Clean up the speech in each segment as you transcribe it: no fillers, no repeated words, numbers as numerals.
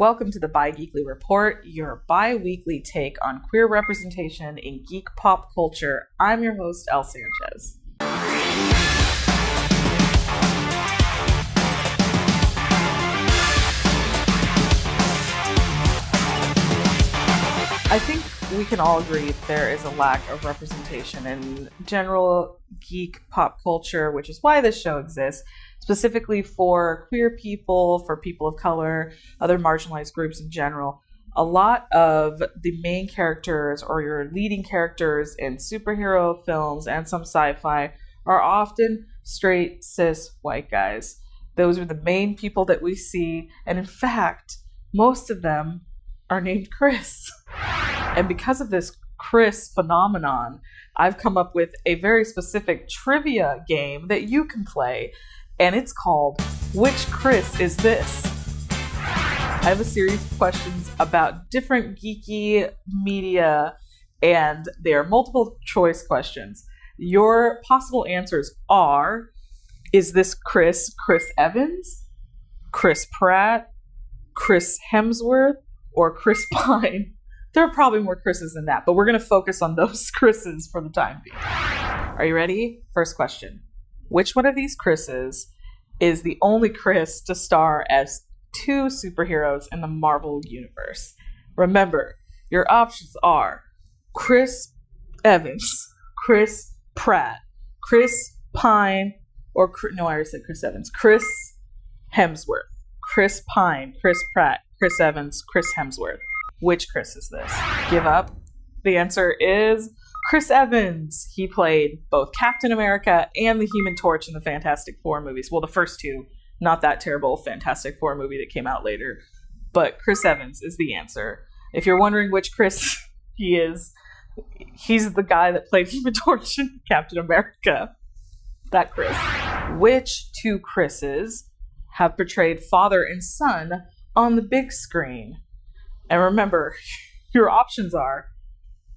Welcome to the Bi-Geekly Report, your bi-weekly take on queer representation in geek pop culture. I'm your host, Elle Sanchez. I think we can all agree there is a lack of representation in general geek pop culture, which is why this show exists, specifically for queer people, for people of color, other marginalized groups in general. A lot of the main characters or your leading characters in superhero films and some sci-fi are often straight, cis, white guys. Those are the main people that we see, and in fact, most of them are named Chris. And because of this Chris phenomenon, I've come up with a very specific trivia game that you can play, and it's called Which Chris Is This? I have a series of questions about different geeky media, and they are multiple choice questions. Your possible answers are, is this Chris Evans, Chris Pratt, Chris Hemsworth, or Chris Pine? There are probably more Chris's than that, but we're going to focus on those Chris's for the time being. Are you ready? First question. Which one of these Chris's is the only Chris to star as two superheroes in the Marvel Universe? Remember, your options are Chris Evans, Chris Pratt, Chris Pine, or no, I already said Chris Evans, Chris Hemsworth, Chris Pine, Chris Pratt, Chris Evans, Chris Hemsworth. Which Chris is this? Give up. The answer is Chris Evans. He played both Captain America and the Human Torch in the Fantastic Four movies. Well, the first two, not that terrible Fantastic Four movie that came out later. But Chris Evans is the answer. If you're wondering which Chris he is, he's the guy that played Human Torch in Captain America. That Chris. Which two Chris's have portrayed father and son on the big screen? And remember, your options are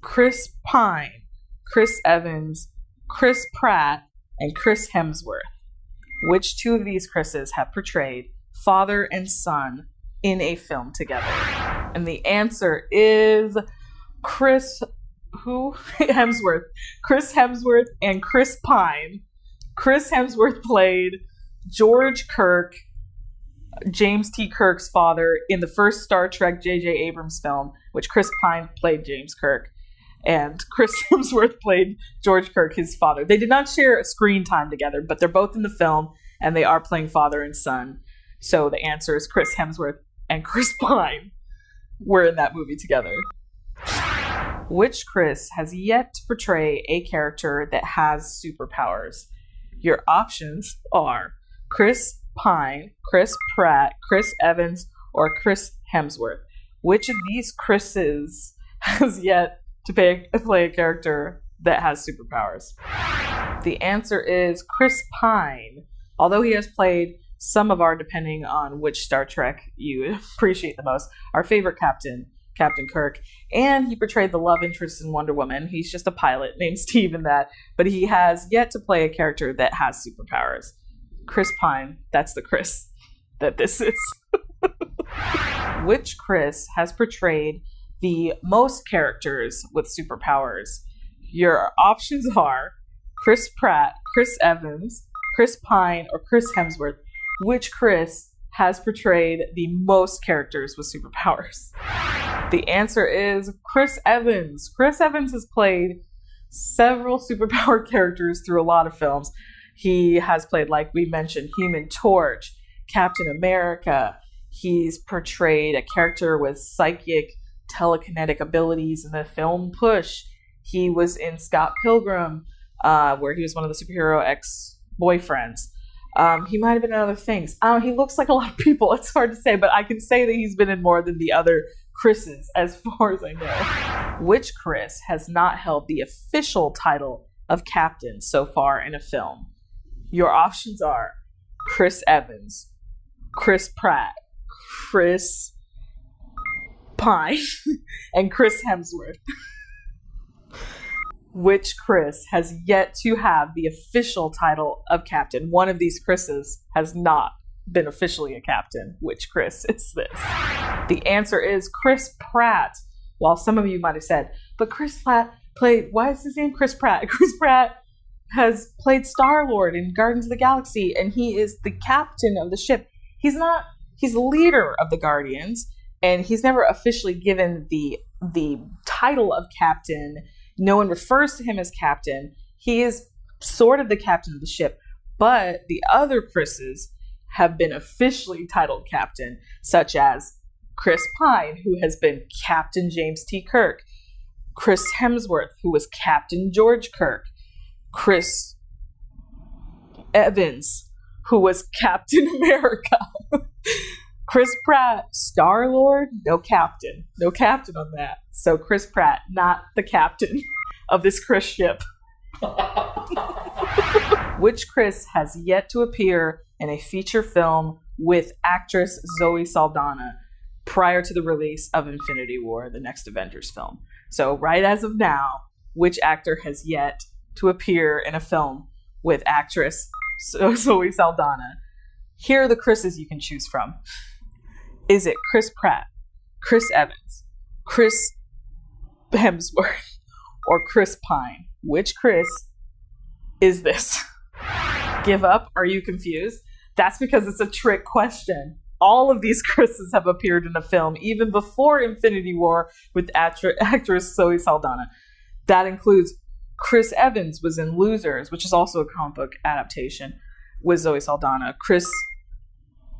Chris Pine, Chris Evans, Chris Pratt, and Chris Hemsworth. Which two of these Chris's have portrayed father and son in a film together? And the answer is Hemsworth. Chris Hemsworth and Chris Pine. Chris Hemsworth played George Kirk, James T. Kirk's father, in the first Star Trek J.J. Abrams film, which Chris Pine played James Kirk, and Chris Hemsworth played George Kirk, his father. They did not share a screen time together, but they're both in the film, and they are playing father and son. So the answer is Chris Hemsworth and Chris Pine were in that movie together. Which Chris has yet to portray a character that has superpowers? Your options are Chris Pine, Chris Pratt, Chris Evans, or Chris Hemsworth. Which of these Chris's has yet to play a character that has superpowers? The answer is Chris Pine. Although he has played some of our, depending on which Star Trek you appreciate the most, our favorite Captain Kirk, and he portrayed the love interest in Wonder Woman. He's just a pilot named Steve in that, but he has yet to play a character that has superpowers. Chris Pine, that's the Chris that this is. Which Chris has portrayed the most characters with superpowers? Your options are Chris Pratt, Chris Evans, Chris Pine, or Chris Hemsworth. Which Chris has portrayed the most characters with superpowers? The answer is Chris Evans. Chris Evans has played several superpowered characters through a lot of films. He has played, like we mentioned, Human Torch, Captain America. He's portrayed a character with psychic telekinetic abilities in the film Push. He was in Scott Pilgrim, where he was one of the superhero ex-boyfriends. He might have been in other things. He looks like a lot of people. It's hard to say, but I can say that he's been in more than the other Chris's, as far as I know. Which Chris has not held the official title of captain so far in a film? Your options are Chris Evans, Chris Pratt, Chris Pine, and Chris Hemsworth. Which Chris has yet to have the official title of captain? One of these Chris's has not been officially a captain. Which Chris is this? The answer is Chris Pratt. While some of you might have said, but Chris Pratt played, why is his name Chris Pratt? Chris Pratt has played Star-Lord in Guardians of the Galaxy, and he is the captain of the ship. He's the leader of the Guardians, and he's never officially given the title of captain. No one refers to him as captain. He is sort of the captain of the ship, but the other Chris's have been officially titled captain, such as Chris Pine, who has been Captain James T. Kirk, Chris Hemsworth, who was Captain George Kirk, Chris Evans, who was Captain America, Chris Pratt, Star-Lord, no captain on that. So Chris Pratt, not the captain of this Chris ship. Which Chris has yet to appear in a feature film with actress Zoe Saldana prior to the release of Infinity War, the next Avengers film? So right as of now, which actor has yet to appear in a film with actress Zoe Saldana? Here are the Chris's you can choose from. Is it Chris Pratt, Chris Evans, Chris Hemsworth, or Chris Pine? Which Chris is this? Give up? Are you confused? That's because it's a trick question. All of these Chris's have appeared in a film even before Infinity War with actress Zoe Saldana. That includes Chris Evans was in Losers, which is also a comic book adaptation with Zoe Saldana. Chris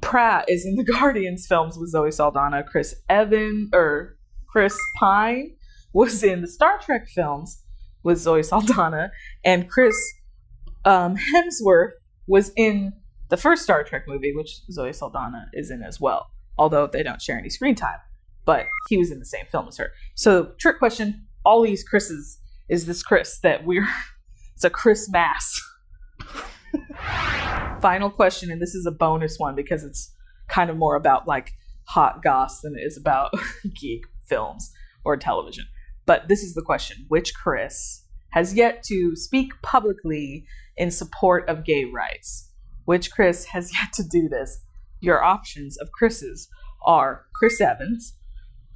Pratt is in the Guardians films with Zoe Saldana. Chris Pine was in the Star Trek films with Zoe Saldana, and Chris Hemsworth was in the first Star Trek movie, which Zoe Saldana is in as well, although they don't share any screen time, but he was in the same film as her. So, trick question, all these Chris's, is this Chris that it's a Chris mass. Final question, and this is a bonus one because it's kind of more about like hot goss than it is about geek films or television. But this is the question. Which Chris has yet to speak publicly in support of gay rights? Which Chris has yet to do this? Your options of Chris's are Chris Evans,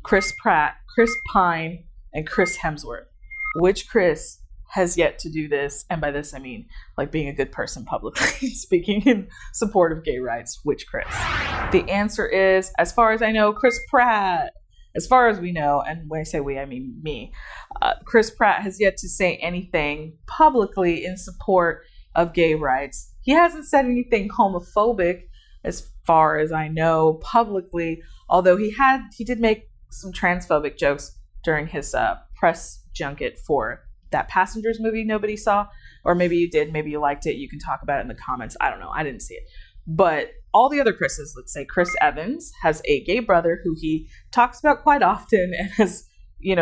Chris Pratt, Chris Pine, and Chris Hemsworth. Which Chris has yet to do this? And by this, I mean like being a good person publicly, speaking in support of gay rights. Which Chris? The answer is, as far as I know, Chris Pratt. As far as we know, and when I say we, I mean me, Chris Pratt has yet to say anything publicly in support of gay rights. He hasn't said anything homophobic, as far as I know, publicly, although he did make some transphobic jokes during his press junket for that Passengers movie nobody saw, or maybe you did, maybe you liked it, you can talk about it in the comments. I don't know, I didn't see it. But all the other Chris's, let's say Chris Evans has a gay brother who he talks about quite often and has,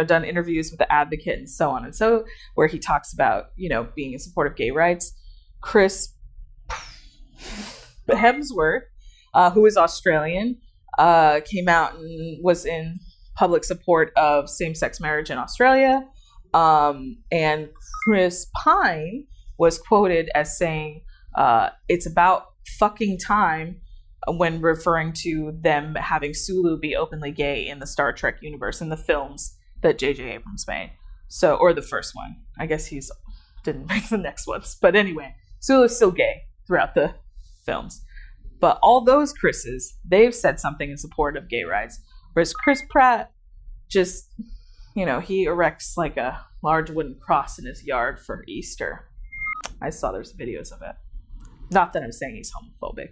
done interviews with The Advocate and so on and so, where he talks about, being in support of gay rights. Chris Hemsworth, who is Australian, came out and was in public support of same-sex marriage in Australia. And Chris Pine was quoted as saying, it's about fucking time, when referring to them having Sulu be openly gay in the Star Trek universe in the films that J.J. Abrams made. So, or the first one. I guess he's didn't make the next ones. But anyway, Sulu's still gay throughout the films. But all those Chris's, they've said something in support of gay rights. Whereas Chris Pratt just, he erects like a large wooden cross in his yard for Easter. I saw there's videos of it. Not that I'm saying he's homophobic.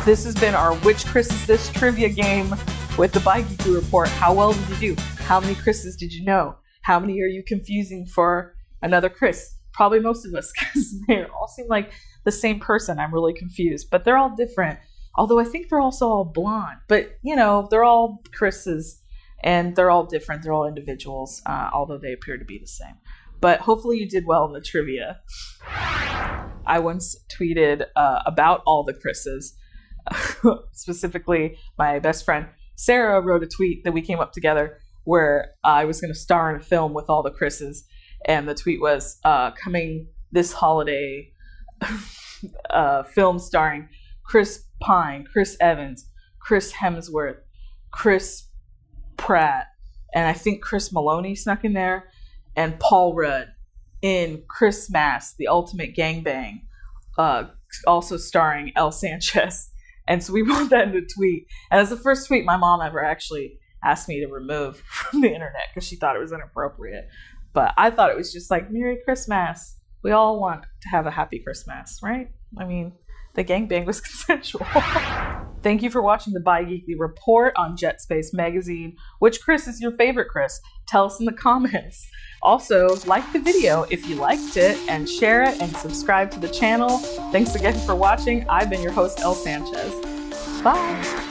This has been our Which Chris Is This trivia game with the Bi-Geekly report. How well did you do? How many Chris's did you know? How many are you confusing for another Chris? Probably most of us, because they all seem like the same person. I'm really confused, but they're all different. Although I think they're also all blonde, but they're all Chris's and they're all different. They're all individuals, although they appear to be the same. But hopefully you did well in the trivia. I once tweeted about all the Chris's. Specifically, my best friend Sarah wrote a tweet that we came up together where I was going to star in a film with all the Chris's. And the tweet was, coming this holiday, film starring Chris Pine, Chris Evans, Chris Hemsworth, Chris Pratt, and I think Chris Maloney snuck in there, and Paul Rudd in Chris Mass, The Ultimate Gangbang, also starring El Sanchez. And so we wrote that in a tweet. And it's the first tweet my mom ever actually asked me to remove from the internet because she thought it was inappropriate. But I thought it was just like, Merry Christmas. We all want to have a happy Christmas, right? I mean, the gangbang was consensual. Thank you for watching the Bi-Geekly report on Jet Space Magazine. Which Chris is your favorite Chris? Tell us in the comments. Also, like the video if you liked it, and share it, and subscribe to the channel. Thanks again for watching. I've been your host, El Sanchez. Bye!